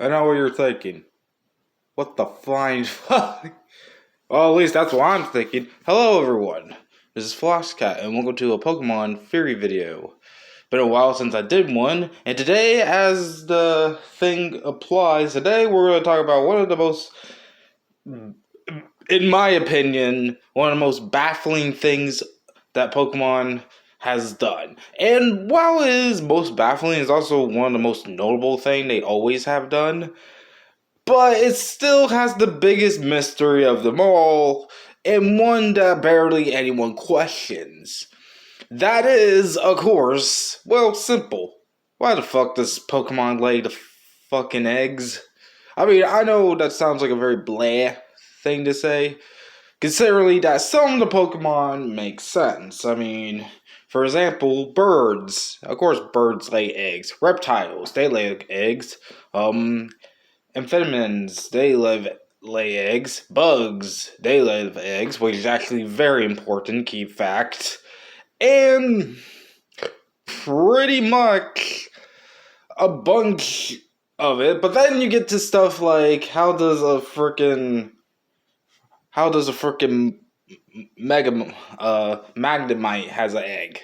I know what you're thinking. What the flying fuck? Well, at least that's what I'm thinking. Hello, everyone. This is Flosscat, and welcome to a Pokemon Fury video. Been a while since I did one, and today, as the thing applies, today we're going to talk about one of the most, in my opinion, one of the most baffling things that Pokemon has done. And while it is most baffling, it's also one of the most notable things they always have done. But it still has the biggest mystery of them all, and one that barely anyone questions. That is, of course, well, simple. Why the fuck does Pokemon lay the fucking eggs? I mean, I know that sounds like a very blah thing to say, considering that some of the Pokemon make sense. I mean, for example, birds. Of course, birds lay eggs. Reptiles, they lay eggs. Amphibians, they lay eggs. Bugs, they lay eggs, which is actually very important, key fact. And pretty much a bunch of it. But then you get to stuff like how does a frickin' Magnemite has an egg?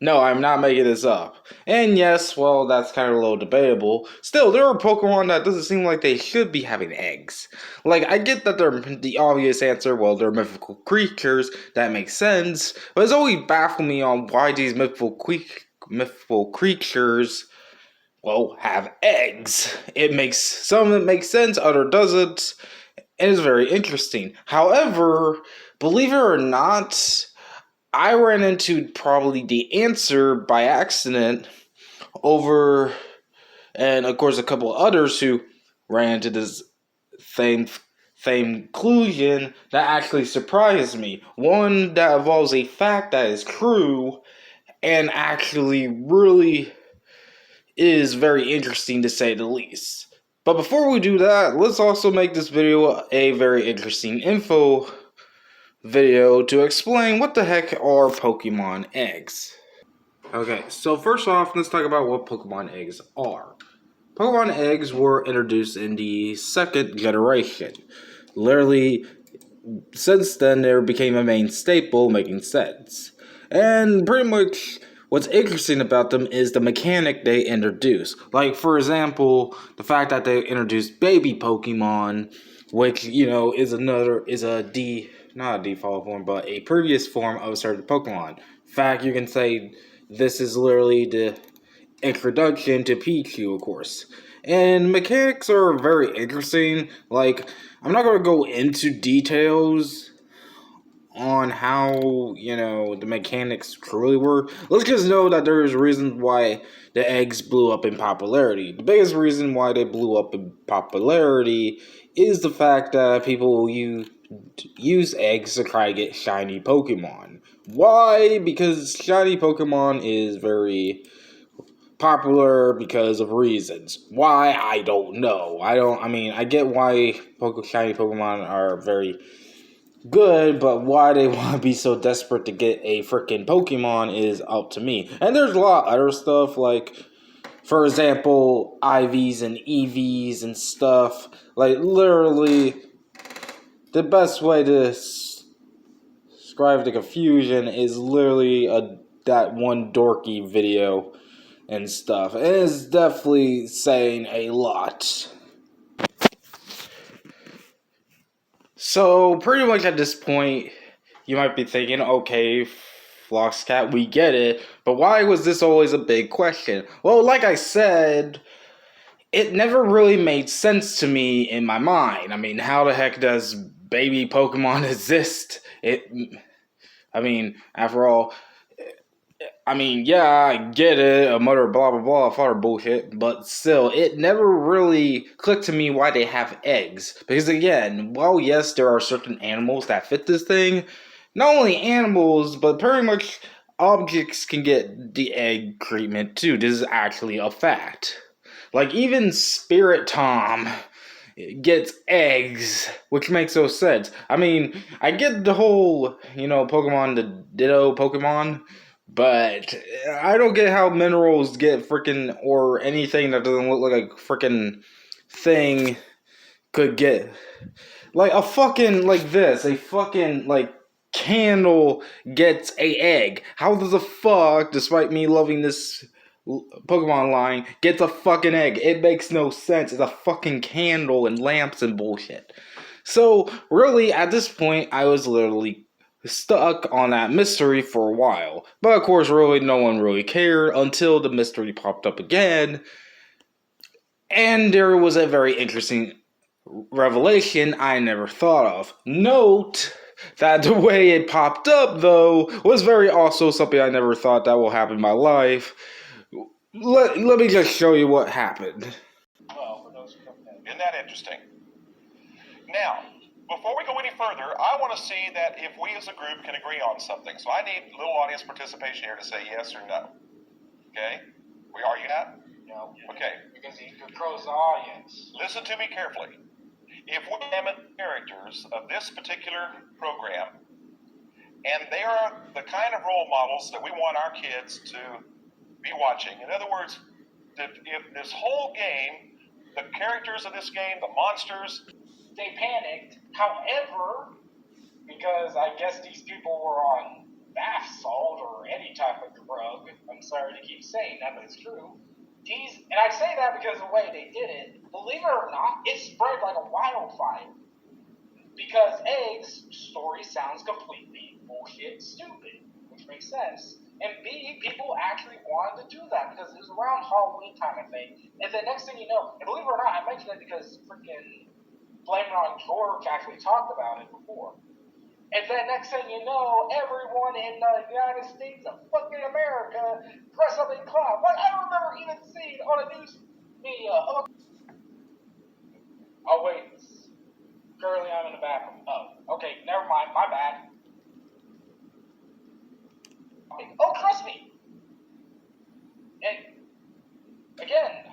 No, I'm not making this up. And yes, well, that's kind of a little debatable. Still, there are Pokemon that doesn't seem like they should be having eggs. Like, I get that they're the obvious answer, well, they're mythical creatures, that makes sense, but it's always baffled me on why these mythical creatures, well, have eggs. Some of it makes sense, other doesn't, and it's very interesting. However, believe it or not, I ran into probably the answer by accident over, and of course a couple others who ran into this same conclusion that actually surprised me. One that involves a fact that is true and actually really is very interesting to say the least. But before we do that, let's also make this video a very interesting info video to explain what the heck are Pokemon eggs. Okay, so first off, let's talk about what Pokemon eggs are. Pokemon eggs were introduced in the second generation. Literally, since then, they became a main staple, making sense. And pretty much, what's interesting about them is the mechanic they introduce. Like, for example, the fact that they introduced baby Pokemon, which, you know, not a default form, but a previous form of a certain Pokemon. In fact, you can say this is literally the introduction to Pichu, of course. And mechanics are very interesting. Like, I'm not going to go into details on how, you know, the mechanics truly work. Let's just know that there's reasons why the eggs blew up in popularity. The biggest reason why they blew up in popularity is the fact that people use eggs to try to get shiny Pokemon. Why? Because shiny Pokemon is very popular because of reasons. Why? I don't know. I get why shiny Pokemon are very good, but why they want to be so desperate to get a freaking Pokemon is up to me. And there's a lot of other stuff, like, for example, IVs and EVs and stuff. Like, literally, the best way to describe the confusion is literally that one dorky video and stuff. And it's definitely saying a lot. So, pretty much at this point, you might be thinking, okay, Flosscat, we get it, but why was this always a big question? Well, like I said, it never really made sense to me in my mind. I mean, how the heck does baby Pokemon exist? After all, yeah, I get it, a mother blah blah blah, father bullshit, but still, it never really clicked to me why they have eggs. Because again, well, yes, there are certain animals that fit this thing. Not only animals, but pretty much objects can get the egg treatment too. This is actually a fact. Like, even Spirit Tom gets eggs, which makes no sense. I mean, I get the whole, Pokemon, the Ditto Pokemon, but I don't get how minerals get freaking, or anything that doesn't look like a freaking thing could get like a fucking like this, a fucking like candle gets a egg. How does the fuck, despite me loving this Pokemon line, gets a fucking egg? It makes no sense. It's a fucking candle and lamps and bullshit. So really, at this point, I was literally stuck on that mystery for a while. But of course, really, no one really cared until the mystery popped up again. And there was a very interesting revelation I never thought of. Note that the way it popped up, though, was very also something I never thought that will happen in my life. Let me just show you what happened. Well, for those who don't know. Isn't that interesting? Now, before we go any further, I want to see that if we as a group can agree on something. So I need a little audience participation here to say yes or no. Okay? Are you not? No. Okay. Because he controls the audience. Listen to me carefully. If we examine characters of this particular program, and they are the kind of role models that we want our kids to be watching. In other words, if this whole game, the characters of this game, the monsters, they panicked. However, because I guess these people were on bath salt or any type of drug, I'm sorry to keep saying that, but it's true. And I say that because the way they did it, believe it or not, it spread like a wildfire. Because A, the story sounds completely bullshit stupid, which makes sense. And B, people actually wanted to do that because it was around Halloween time, I think. And the next thing you know, and believe it or not, I mentioned it because freaking Blame It On George actually talked about it before. And then next thing you know, everyone in the United States of fucking America dressed up in clown. Like, I remember even seeing on a news media. Oh, wait. Currently, I'm in the bathroom. Oh, okay, never mind. My bad. Oh, trust me. And again,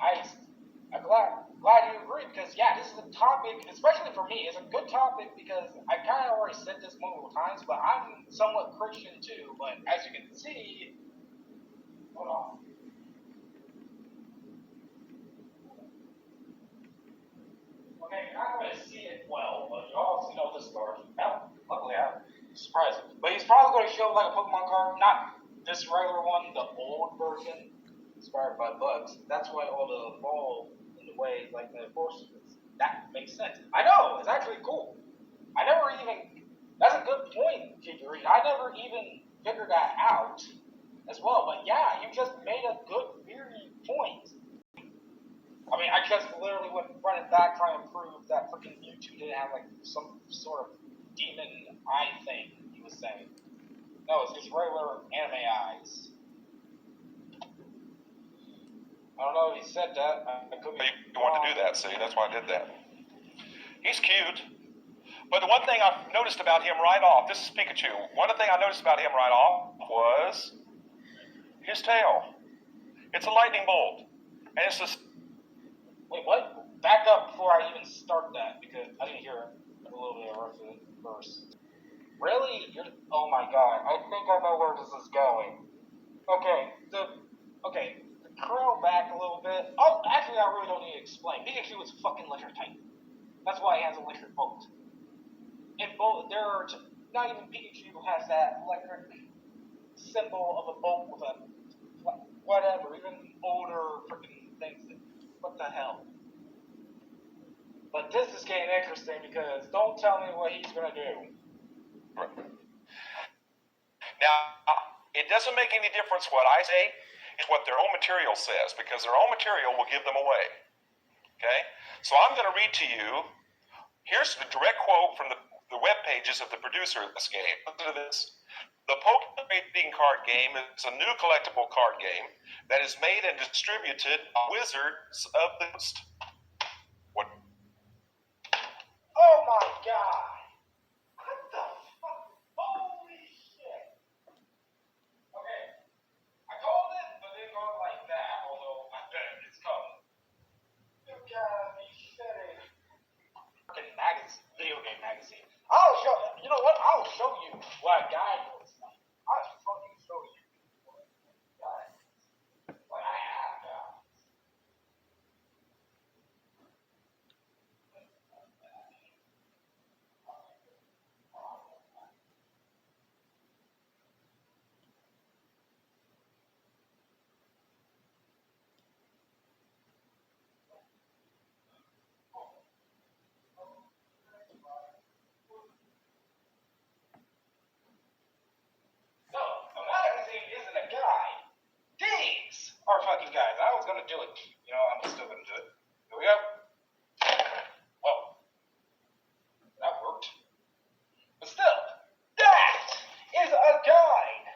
I'm glad you agree because yeah, this is a topic, especially for me, it's a good topic because I kind of already said this multiple times, but I'm somewhat Christian too. But as you can see, hold on. Okay, you're not going to see it well, but you obviously know this story. No, luckily I'm surprised. But he's probably going to show like a Pokemon card, not this regular one, the old version, inspired by bugs. That's why all the ball in the way, like the force. That makes sense. I know, it's actually cool. I never even. That's a good point, Figurine. I never even figured that out as well. But yeah, you just made a good theory point. I mean, I just literally went running back trying to prove that freaking Mewtwo didn't have like some sort of demon eye thing he was saying. No, it's just regular anime eyes. I don't know if he said that. I could be you wanted to do that, see? That's why I did that. He's cute. But the one thing I've noticed about him right off, this is Pikachu. One thing I noticed about him right off was his tail. It's a lightning bolt. And it's just... Wait, what? Back up before I even start that, because I didn't hear a little bit of verse. Really? Oh my god, I think I know where this is going. Okay, curl back a little bit. Oh, actually, I really don't need to explain. Pikachu is fucking electric type. That's why he has electric bolt. And both, not even Pikachu has that electric symbol of a bolt with a whatever, even older freaking things. What the hell? But this is getting interesting because don't tell me what he's gonna do. Now, it doesn't make any difference what I say. It's what their own material says, because their own material will give them away. Okay? So I'm going to read to you, here's the direct quote from the web pages of the producer of this game. Listen to this. The Pokemon trading card game is a new collectible card game that is made and distributed by Wizards of the Coast. What? Oh my god! What the fuck? Holy shit! Okay, I called it, but it didn't go like that, although I bet it's coming. You gotta be shitting. Fucking magazine, video game magazine. I'll show you know what? I'll show you what a guy looks like. I'll fucking show you what I have, guys. look, I'm still gonna do it. Here we go. Well, that worked. But still, that is a guide.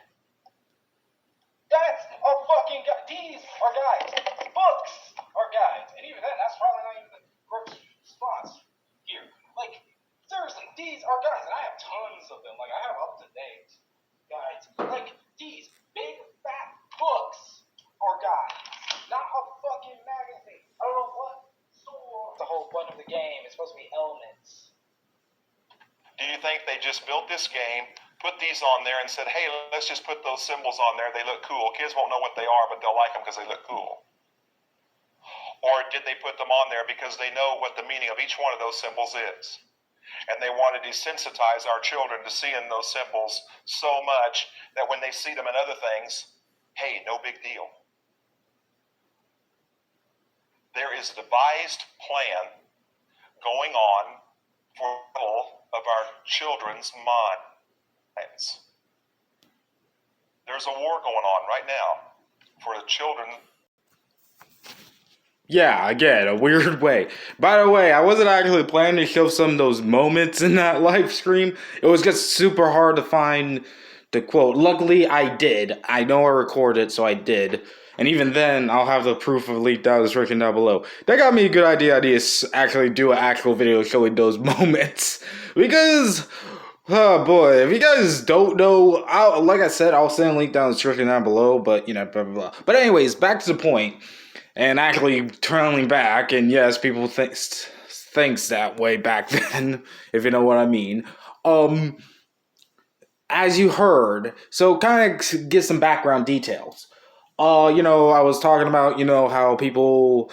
That's a fucking guide. These are guides. Books are guides. And even then, that's probably not even the correct response here. Like, seriously, these are guides. And I have tons of them. Like, I have up-to-date guides. Like, these big, fat books are guides. Not a fucking magazine. I don't know what the whole point of the game is supposed to be elements. Do you think they just built this game, put these on there, and said, hey, let's just put those symbols on there. They look cool. Kids won't know what they are, but they'll like them because they look cool. Or did they put them on there because they know what the meaning of each one of those symbols is? And they want to desensitize our children to seeing those symbols so much that when they see them in other things, hey, no big deal. There is a devised plan going on for all of our children's minds. There's a war going on right now for the children. Yeah, again, a weird way. By the way, I wasn't actually planning to show some of those moments in that live stream. It was just super hard to find the quote. Luckily, I did. I know I recorded, so I did. And even then, I'll have the proof of leaked out description down below. That got me a good idea to actually do an actual video showing those moments. Because, oh boy, if you guys don't know, like I said, I'll send a link down the description down below, but, blah, blah, blah. But anyways, back to the point. And actually turning back, and yes, people thinks that way back then, if you know what I mean. As you heard, so kind of get some background details. I was talking about, how people,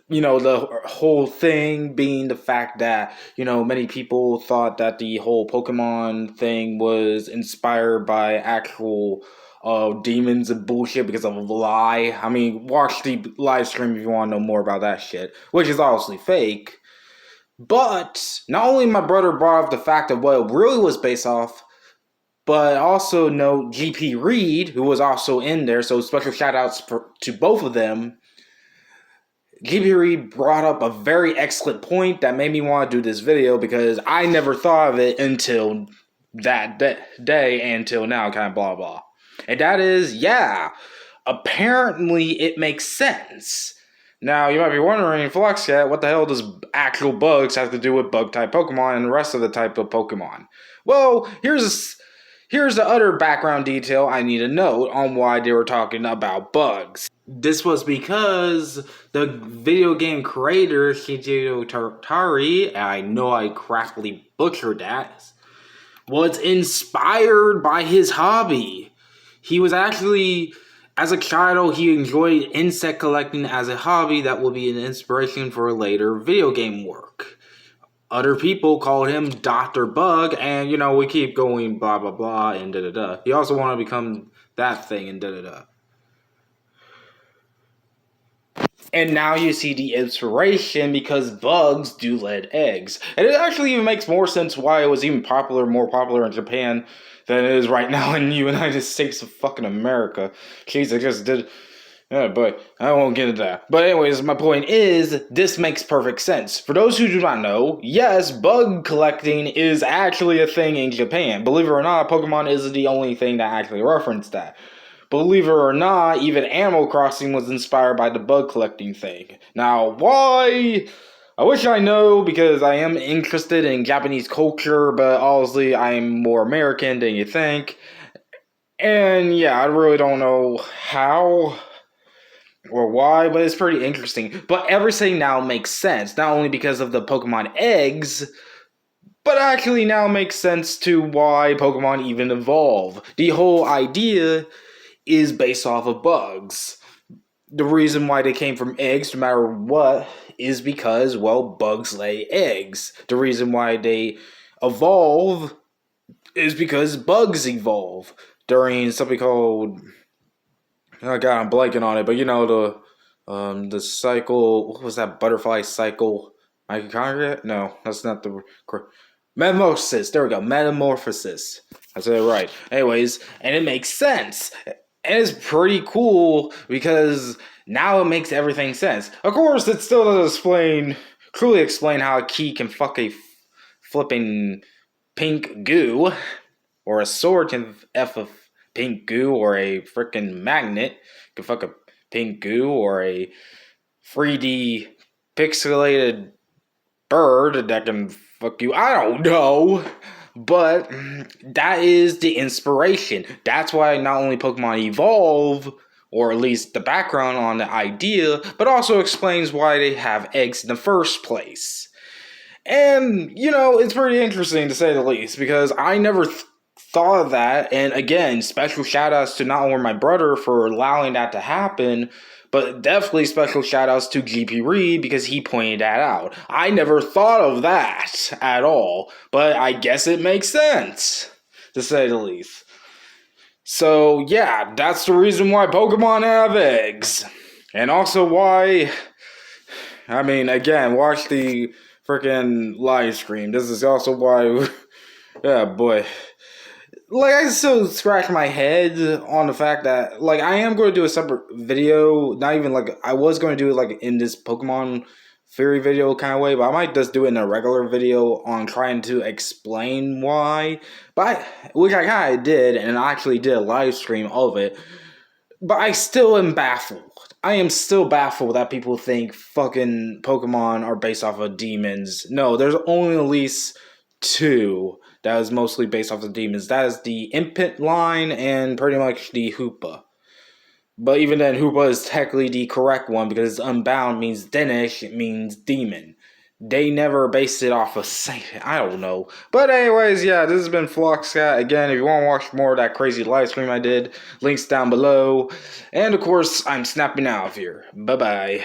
the whole thing being the fact that, many people thought that the whole Pokemon thing was inspired by actual demons and bullshit because of a lie. I mean, watch the live stream if you want to know more about that shit, which is obviously fake. But not only my brother brought up the fact of what it really was based off, but also note GP Reed, who was also in there, so special shout outs to both of them. GP Reed brought up a very excellent point that made me want to do this video because I never thought of it until that day and until now, kind of blah blah. And that is, yeah, apparently it makes sense. Now, you might be wondering, FluxCat, what the hell does actual bugs have to do with bug-type Pokemon and the rest of the type of Pokemon? Well, here's the other background detail I need to note on why they were talking about bugs. This was because the video game creator, Shigeru Tari, I know I craftily butchered that, was inspired by his hobby. He was actually, as a child, he enjoyed insect collecting as a hobby that will be an inspiration for later video game work. Other people called him Dr. Bug, and, we keep going blah, blah, blah, and da-da-da. He also wanted to become that thing, and da-da-da. And now you see the inspiration because bugs do lay eggs. And it actually even makes more sense why it was even more popular in Japan than it is right now in the United States of fucking America. Jeez, I just did... Yeah, but I won't get into that. But anyways, my point is, this makes perfect sense. For those who do not know, yes, bug collecting is actually a thing in Japan. Believe it or not, Pokemon isn't the only thing that actually referenced that. Believe it or not, even Animal Crossing was inspired by the bug collecting thing. Now, why? I wish I know, because I am interested in Japanese culture, but honestly, I'm more American than you think. And yeah, I really don't know how or why, but it's pretty interesting. But everything now makes sense, not only because of the Pokemon eggs, but actually now makes sense to why Pokemon even evolve. The whole idea is based off of bugs. The reason why they came from eggs, no matter what, is because, well, bugs lay eggs. The reason why they evolve is because bugs evolve during something called... Oh god, I'm blanking on it, but the cycle, what was that butterfly cycle? Mitochondria? No, that's not the... Metamorphosis, there we go, metamorphosis. I said it right. Anyways, and it makes sense. And it's pretty cool because Now it makes everything sense. Of course, it still doesn't truly explain how a key can fuck a flipping pink goo, or a sword can F a pink goo, or a freaking magnet can fuck a pink goo, or a 3D pixelated bird that can fuck you. I don't know. But that is the inspiration. That's why not only Pokemon evolve, or at least the background on the idea, but also explains why they have eggs in the first place. And, it's pretty interesting to say the least, because I never thought of that. And again, special shout outs to not only my brother for allowing that to happen, but definitely special shout outs to GP Reed because he pointed that out. I never thought of that at all, but I guess it makes sense, to say the least. So yeah, that's the reason why Pokemon have eggs. And also why, again, watch the freaking live stream. This is also why, yeah, boy. I still scratch my head on the fact that, I am going to do a separate video, not even, I was going to do it, in this Pokemon theory video kind of way, but I might just do it in a regular video on trying to explain why, which I kind of did, and I actually did a live stream of it, but I still am baffled. I am still baffled that people think fucking Pokemon are based off of demons. No, there's only at least 2 that is mostly based off of demons. That is the Impent line and pretty much the Hoopa. But even then, Hoopa is technically the correct one because Unbound means Danish, it means demon. They never based it off of Satan. I don't know. But anyways, yeah, this has been Flockscat. Again, if you want to watch more of that crazy live stream I did, links down below. And of course, I'm snapping out of here. Bye-bye.